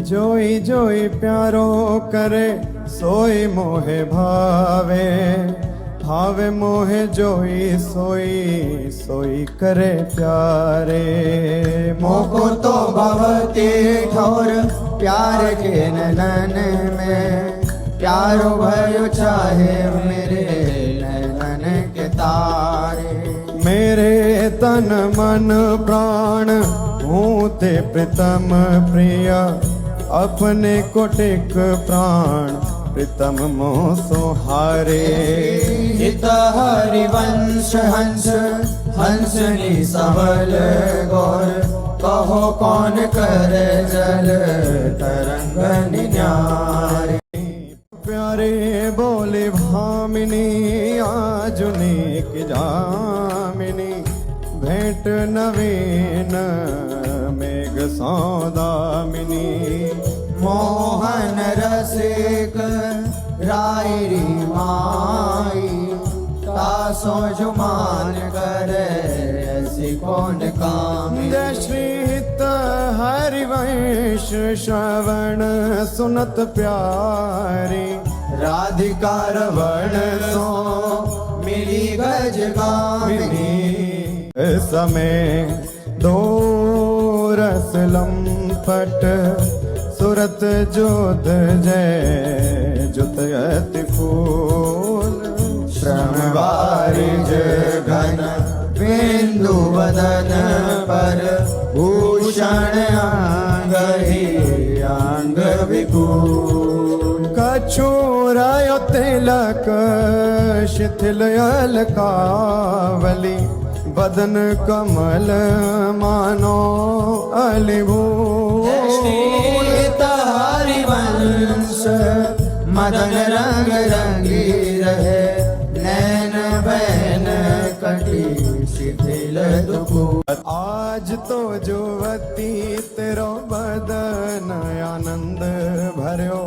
जोई जोई प्यारो करे सोई मोहे भावे, भावे मोहे जोई सोई सोई करे प्यारे। मोको तो भवती ठोर प्यार के नैनन में, प्यारो भयो चाहे मेरे नैनन के तारे। मेरे तन मन प्राण हूँ ते प्रीतम प्रिय, अपने को टेक प्राण प्रीतम मोह सोहारे। हित हरिवंश हंस हंसनी सबल गौर, कहो कौन करे जल तरंग निन्यारे। प्यारे बोले भामिनी आजुनेक जामिनी, भेंट नवीन मेघ सौदामिनी। मोहन रसिक रायरी माई, तासो जुमान करे ऐसी कौन कामी। जय श्री हित हरिवंश श्रवण सुनत प्यारी, राधिका रवण सो मिली गज गामिनी। समय दो रस लंपट सुरत जोध जय जुतयति फूल। श्रमवारिज घन बिंदु वदन पर, भूषण अंग ही अंग विपुल। कछुरायो तिलक शिथिल अलकावली, बदन कमल मानो अलिभूल। हरिवंश मदन रंग रंगी रहे, नैन बैन कटी शिथिल दुकू। आज तो जुवती तेरो बदन आनंद भर्यो,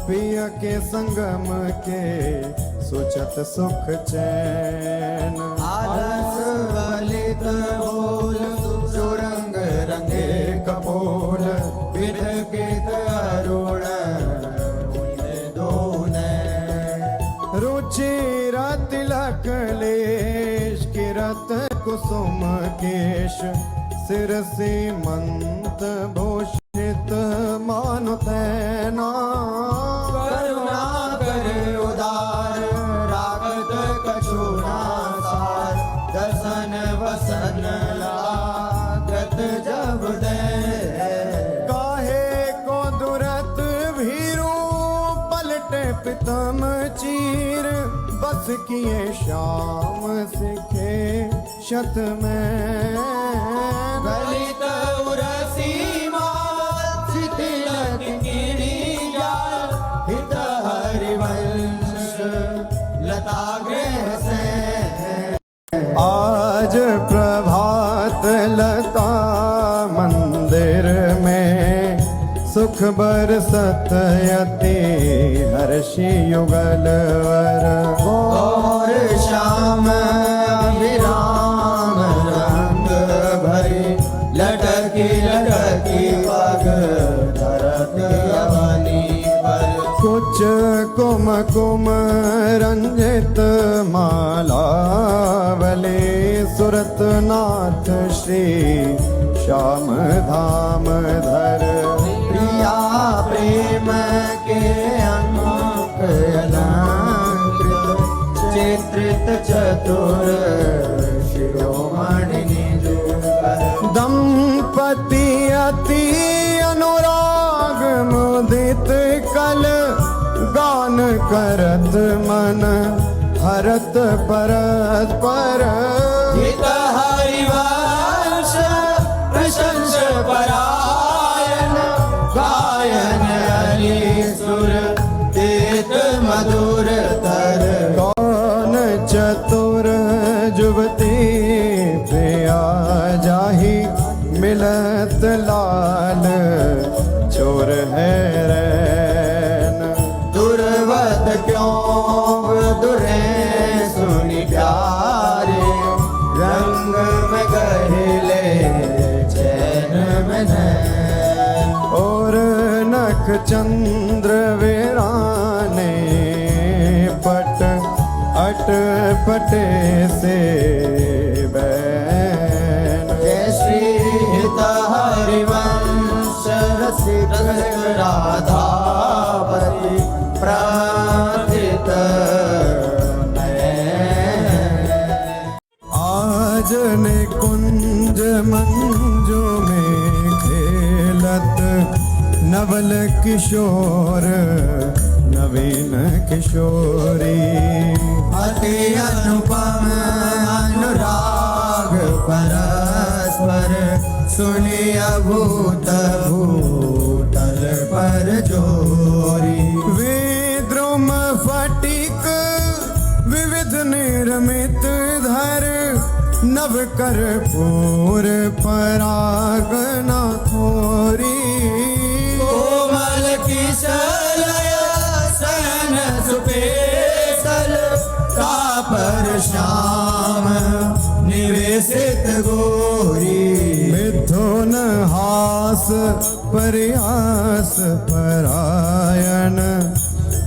पिय के संगम के सुचत सुख चैन। आलस ललित बोल सुरंग रंगे कपोल, विध गीत अरुण दोने। रुचिर तिलक लेश किरत कुसुम केश, सिर सीमंत भूषित मानो तैना। करुणा करे उदार रागत कछुना सार, दर्शन वसन लागत जब दे। काहे को दुरत भीरू पलटे पितम चीर, बस किए श्याम सिखे शत में। गलित उरसी माल शिथिल किरी जाल, हित हरिवंश लता गृह से। आज प्रभात लता मंदिर में, सुख बरसत यति हर्षि युगल वर। और श्याम अभिराम रंग भरी, लटकी लटकी पग धरत अवनी पर। कुछ कुम कुम रंजित मालावली, सुरत नाथ श्री श्याम धाम धर। प्रिया प्रेम के अंक अलंकृत, चित्रित चतुर शिरोमणि निजुकर। दंपति अति अनुराग मुदित कल, गान करत मन हरत परस्पर। हित हरिवंश प्रशंस परायण, गायन अली सुर देत मधुर तर। कौन चतुर जुवती प्रिया जाही, मिलत लाल चोर है रैन। दुर्वत क्यों दुरे सुनि प्यारे, रंग में गहिले चैन में नैन। और न चंद्र वीराने पट अटपटे से बैन। जय श्री हरिवंश रसिक राधापति प्रार्थित आज निकुंज मंजू में खेलत नवल किशोर नवीन किशोरी। अति अनुपम अनुराग परस्पर सुनिय भूत भूतल पर जोरी। विद्रुम फटिक विविध निर्मित धर नव कर्पूर परागना थोरी। कोमल किशलय सन सुपेसल कापर श्याम निवेशित गोरी। मिथुन हास प्रयास परायण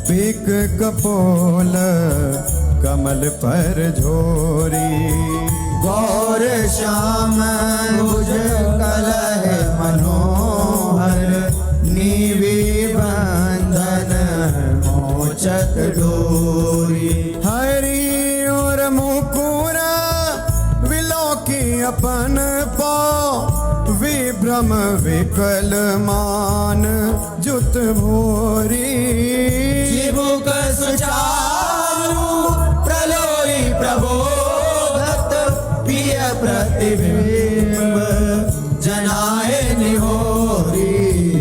पीक कपोल कमल पर झोरी। गौर श्याम मुझ कलह मनोहर नीवी बंधन मोचक डोरी। हरि और मुकुर विलोकी अपन पाँव विभ्रम विकल मान जुत भोरी। चिबुक सुचारु प्रलोई प्रबोधत प्रिय प्रतिबिंब जनाए निहोरी।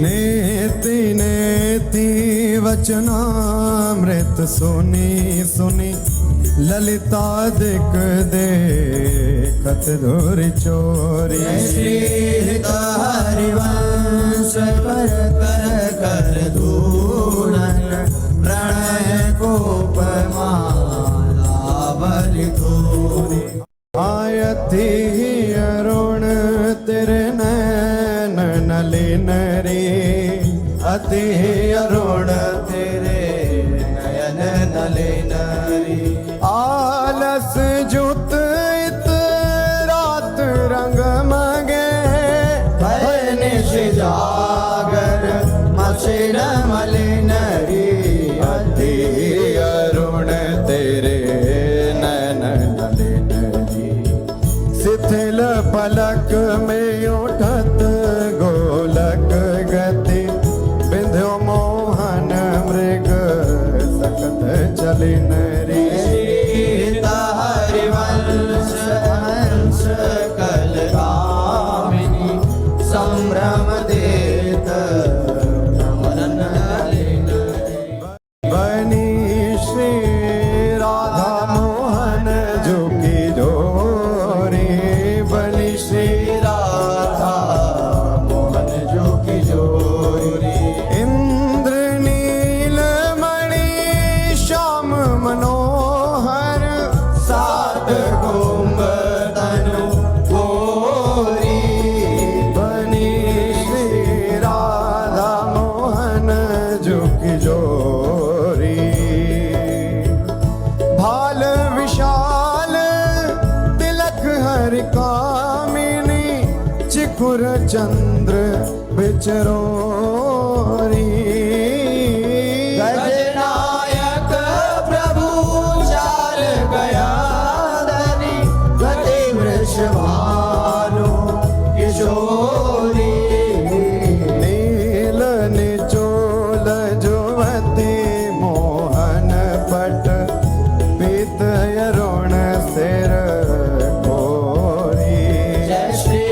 नेति नेति वचनामृत सुनी सुनी ललिता दिक देखत धुर चोरी। श्री हरिवंश पर कर कर धूलन प्रणय कोपमाला बलि थोरी। आयति अरुण तेरे नैन नलिन रे। अति अरुण तेरे नयन नलिन रे। आलस जुत इत रात रंग मगे भय निश जागर मक्षिण मलिन रे। अति अरुण तेरे नैन नलिन रे। शिथिल पलक में उठत गोलक गति बिंध्यो मोहन मृग सकत चलिन रे। हरिवंश हंस कलगामिनी संभ्रम देत भ्रमरन नलिन रे। बनी श्री राधा मोहन जो की जोरी। बनी श्री राधा मोहन जो की जोरी। इंद्र नीलमणि श्याम मनोहर सात कुंभ तनु गोरी। बनी श्री राधा मोहन जो की जोरी। भाल विशाल तिलक हरि कामिनी चिकुर चंद्र बिचरोरी। गजनायक प्रभु चाल गया धनी गति वृषभानु किशोरी। नील निचोल जुवती मोहन पट पीत अरुण सिर कोरी। जय श्री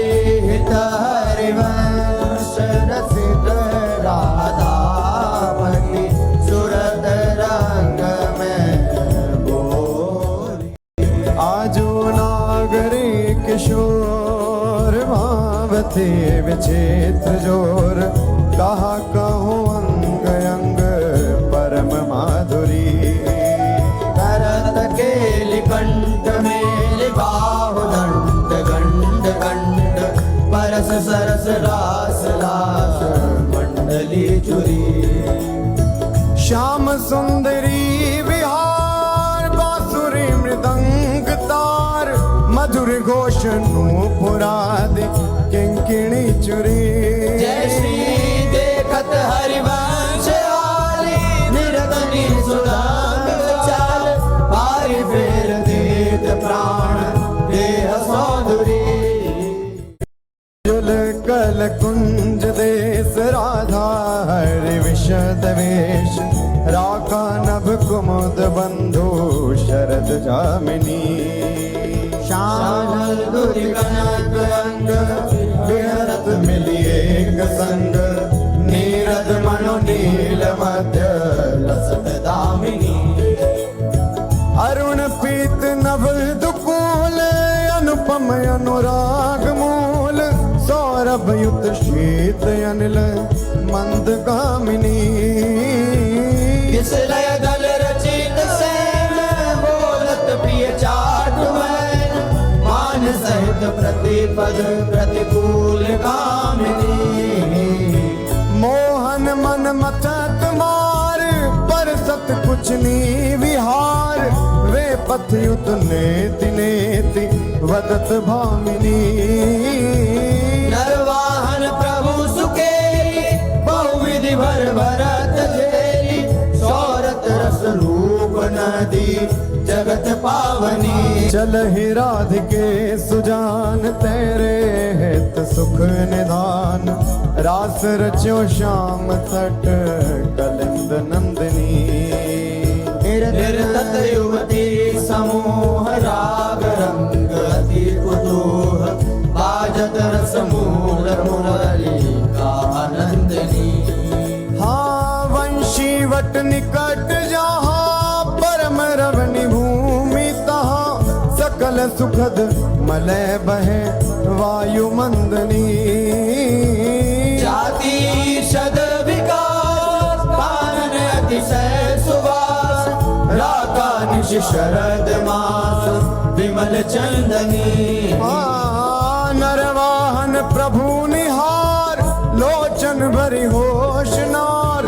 हरिवंश रसिक राधापति सुरत रंग में बोरी। आजो नागरी किशोर भावती विचित्र जोर। कहा कहूँ अंग अंग परम माधुरी। करत केलि कंठ मेलि बाहु दंड गंड गंड परस सरस रास रास मंडली चुरी श्याम सुंदरी विहार बांसुरी मृदंग तार मधुर घोष नूपुराद किंकिणी चुरी जय श्री देखत हरिवंश वाली निरतनी सुदाम चाल पारि फेर देत प्राण देह सौंदरी जुल कल कुंज देश राधा हरि विशद वेश राका नभ कुमुद बंधु शरद जामिनी श्यामल दुरि कनक अंग विहरत मिली एक संग नीरद मनो नील मध्य लसत दामिनी अरुण पीत नवल दुकूल अनुपम अनुराग मूल सौरभ युत शीत अनिल मंद कामिनी किस लय दल रचित सैन बोलत प्रिय चाट मैन मान सहित प्रतिपद प्रतिकूल कामिनी मोहन मन मथत मार पर सत कुछ नी विहार वे पथ युत नेति नेति वदत भामिनी नरवाहन प्रभु सुकेली बहुविधि भर भरत झेली सौरत रस रूप नदी जगत पावनी चल ही राधिके सुजान तेरे हित सुख निधान रास रच्यो श्याम तट कलिंद नंदिनी निर्तत युवती समूह राग रंग अति कुतूह बाजत रस मूल मुरली का आनंदनी हाँ वंशी वट निकट जहाँ परम रवनि भूमि तहाँ सकल सुखद मलय बहे वायु मंदनी जाति शद विकास पावन अतिशय सुवास राका निश शरद मास विमल चंदनी नरवाहन प्रभु निहार लोचन भरी होशनार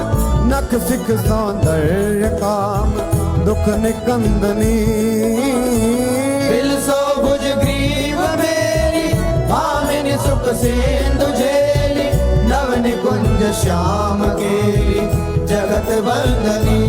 नख सिख सौंदर्य काम दुख निकंदनी बिलसो भुज ग्रीव मेरी भामिनी सुख सिंधु झेली नव निकुंज श्याम केली जगत वंदनी।